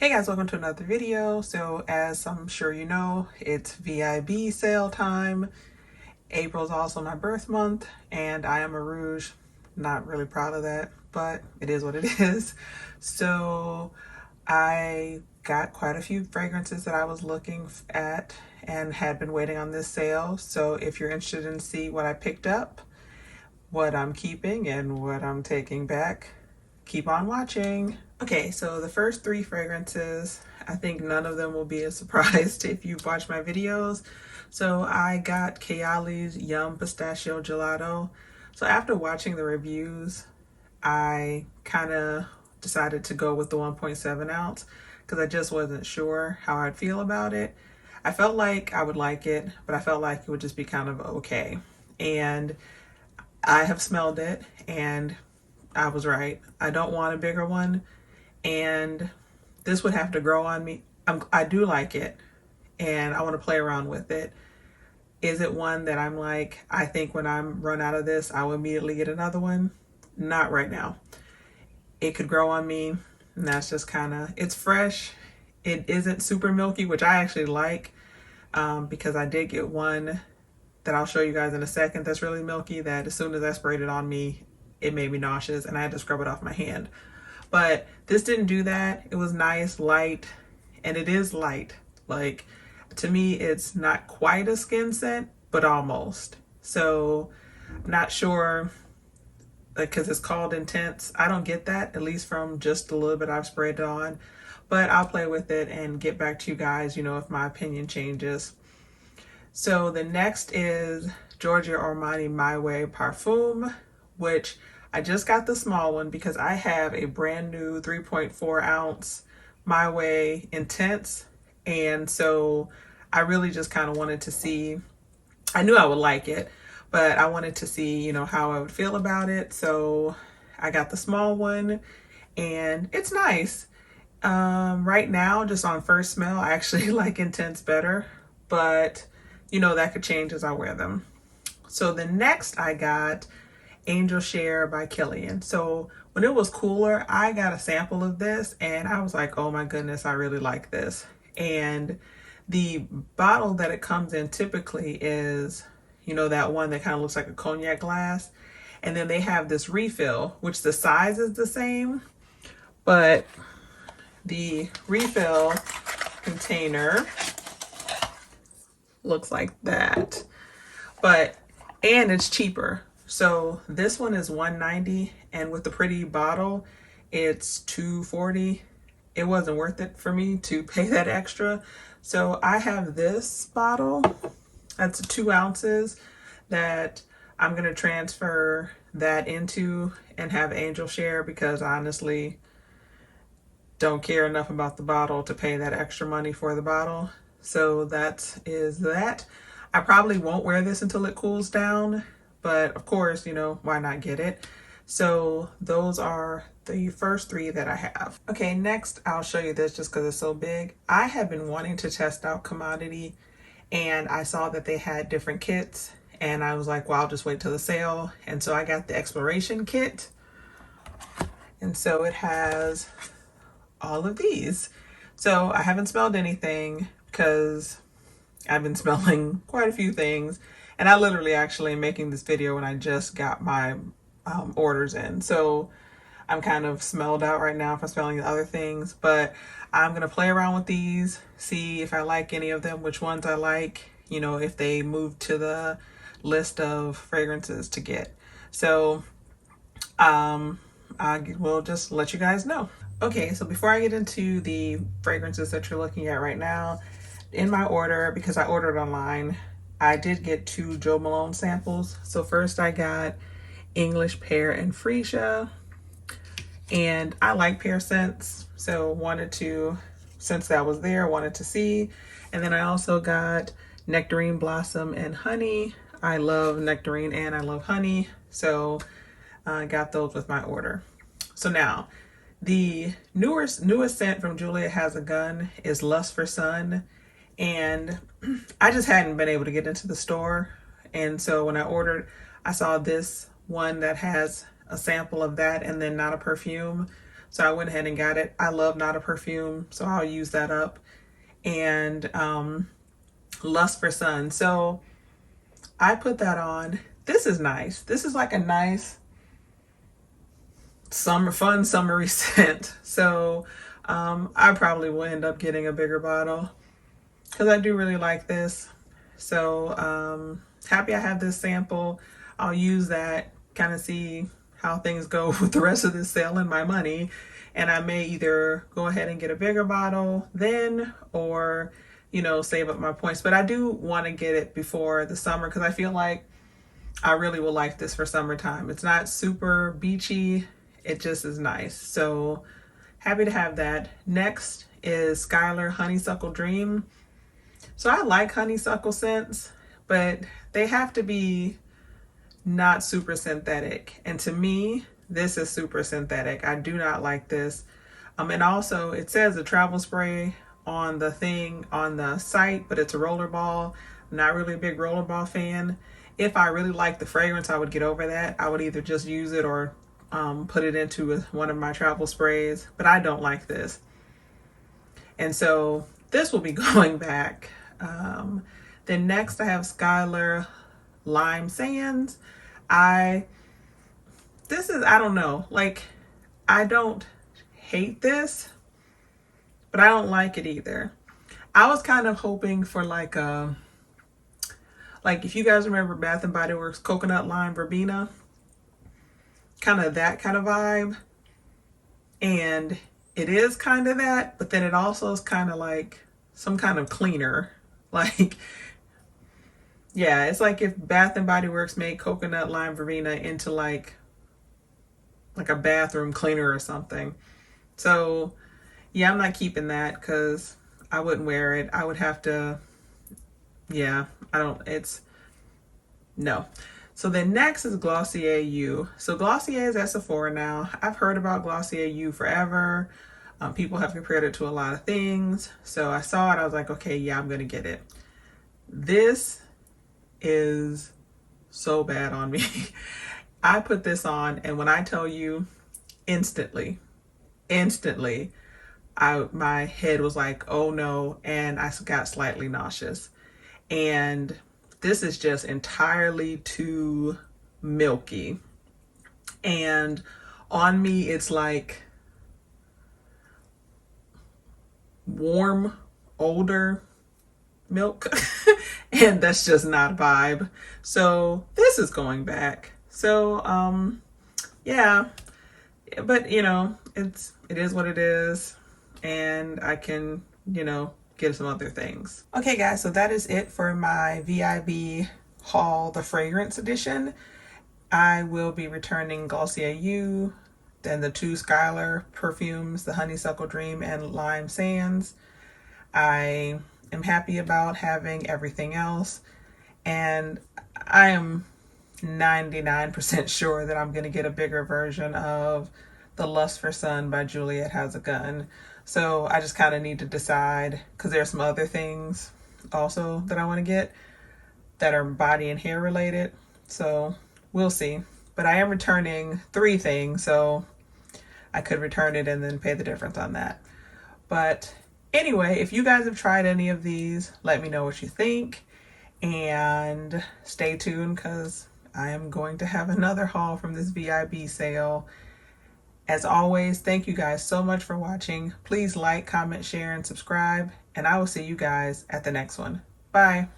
Hey guys, welcome to another video. So as I'm sure you know, it's VIB sale time. April's also my birth month and I am a rouge. Not really proud of that, but it is what it is. So I got quite a few fragrances that I was looking at and had been waiting on this sale. So if you're interested in see what I picked up, what I'm keeping and what I'm taking back, keep on watching. Okay, so the first three fragrances, I think none of them will be a surprise if you've watched my videos. So I got Kayali's Yum Pistachio Gelato. So after watching the reviews, I kind of decided to go with the 1.7 ounce because I just wasn't sure how I'd feel about it. I felt like I would like it, but I felt like it would just be kind of okay. And I have smelled it and I was right. I don't want a bigger one, and this would have to grow on me. I do like it, and I want to play around with it. Is it one that I'm like, I think when I'm run out of this, I will immediately get another one? Not right now. It could grow on me, and that's just kind of, it's fresh. It isn't super milky, which I actually like because I did get one that I'll show you guys in a second that's really milky that as soon as I sprayed it on me, it made me nauseous and I had to scrub it off my hand. But this didn't do that. It was nice, light, and it is light. Like, to me, it's not quite a skin scent, but almost. So I'm not sure, because it's called intense. I don't get that, at least from just a little bit I've sprayed it on. But I'll play with it and get back to you guys, if my opinion changes. So the next is Giorgio Armani My Way Parfum, which I just got the small one because I have a brand new 3.4 ounce My Way Intense. And so I really just kind of wanted to see, I knew I would like it, but I wanted to see, how I would feel about it. So I got the small one and it's nice. Right now, just on first smell, I actually like Intense better, but that could change as I wear them. So the next I got Angel Share by Kilian. So when it was cooler, I got a sample of this and I was like, oh my goodness, I really like this. And the bottle that it comes in typically is, that one that kind of looks like a cognac glass. And then they have this refill, which the size is the same, but the refill container looks like that. And it's cheaper. So this one is $190 and with the pretty bottle, it's $240. It wasn't worth it for me to pay that extra. So I have this bottle that's 2 ounces that I'm gonna transfer that into and have Angel Share because I honestly don't care enough about the bottle to pay that extra money for the bottle. So that is that. I probably won't wear this until it cools down, but of course, why not get it? So those are the first three that I have. Okay, next I'll show you this just because it's so big. I have been wanting to test out Commodity and I saw that they had different kits and I was like, well, I'll just wait till the sale. And so I got the Exploration kit. And so it has all of these. So I haven't smelled anything because I've been smelling quite a few things, and I literally actually am making this video when I just got my orders in. So I'm kind of smelled out right now for smelling the other things, but I'm gonna play around with these, see if I like any of them, which ones I like, if they move to the list of fragrances to get. So I will just let you guys know. Okay, so before I get into the fragrances that you're looking at right now, in my order, because I ordered online, I did get 2 Jo Malone samples. So first I got English Pear and Freesia, and I like pear scents, so wanted to, since that was there, wanted to see. And then I also got Nectarine Blossom and Honey. I love nectarine and I love honey, so I got those with my order. So now, the newest scent from Julia Has a Gun is Lust for Sun. And I just hadn't been able to get into the store. And so when I ordered, I saw this one that has a sample of that and then not a perfume. So I went ahead and got it. I love Not a Perfume, so I'll use that up. And Lust for Sun. So I put that on. This is nice. This is like a nice fun summery scent. So I probably will end up getting a bigger bottle because I do really like this. So happy I have this sample. I'll use that, kind of see how things go with the rest of this sale and my money. And I may either go ahead and get a bigger bottle then, or, you know, save up my points. But I do want to get it before the summer because I feel like I really will like this for summertime. It's not super beachy. It just is nice. So happy to have that. Next is Skylar Honeysuckle Dream. So I like honeysuckle scents, but they have to be not super synthetic. And to me, this is super synthetic. I do not like this. And also it says a travel spray on the thing on the site, but it's a rollerball. I'm not really a big rollerball fan. If I really like the fragrance, I would get over that. I would either just use it or put it into one of my travel sprays, but I don't like this. And so this will be going back. Then next I have Skylar Lime Sands. I don't know, like, I don't hate this, but I don't like it either. I was kind of hoping for like if you guys remember Bath and Body Works Coconut Lime Verbena, kind of that kind of vibe. And it is kind of that, but then it also is kind of like some kind of cleaner. Like, yeah, it's like if Bath and Body Works made Coconut Lime Verbena into like a bathroom cleaner or something. So yeah, I'm not keeping that because I wouldn't wear it. I would have to, yeah, no. So then next is Glossier U. So Glossier is at Sephora now. I've heard about Glossier U forever. People have compared it to a lot of things. So I saw it, I was like, okay, yeah, I'm gonna get it. This is so bad on me. I put this on, and when I tell you, instantly, my head was like, oh no, and I got slightly nauseous. And this is just entirely too milky. And on me, it's like warm, older milk. And that's just not a vibe. So this is going back. So yeah, but you know, it is what it is, and I can, you know, get some other things. Okay guys, so that is it for my VIB haul, the fragrance edition. I will be returning Glossier U, then the 2 Skylar perfumes, the Honeysuckle Dream and Lime Sands. I am happy about having everything else, and I am 99% sure that I'm going to get a bigger version of the Lust for Sun by Juliet Has a Gun. So I just kind of need to decide, because there's some other things also that I want to get that are body and hair related. So we'll see. But I am returning 3 things, so I could return it and then pay the difference on that. But anyway, if you guys have tried any of these, let me know what you think. And stay tuned, because I am going to have another haul from this VIB sale. As always, thank you guys so much for watching. Please like, comment, share, and subscribe. And I will see you guys at the next one. Bye.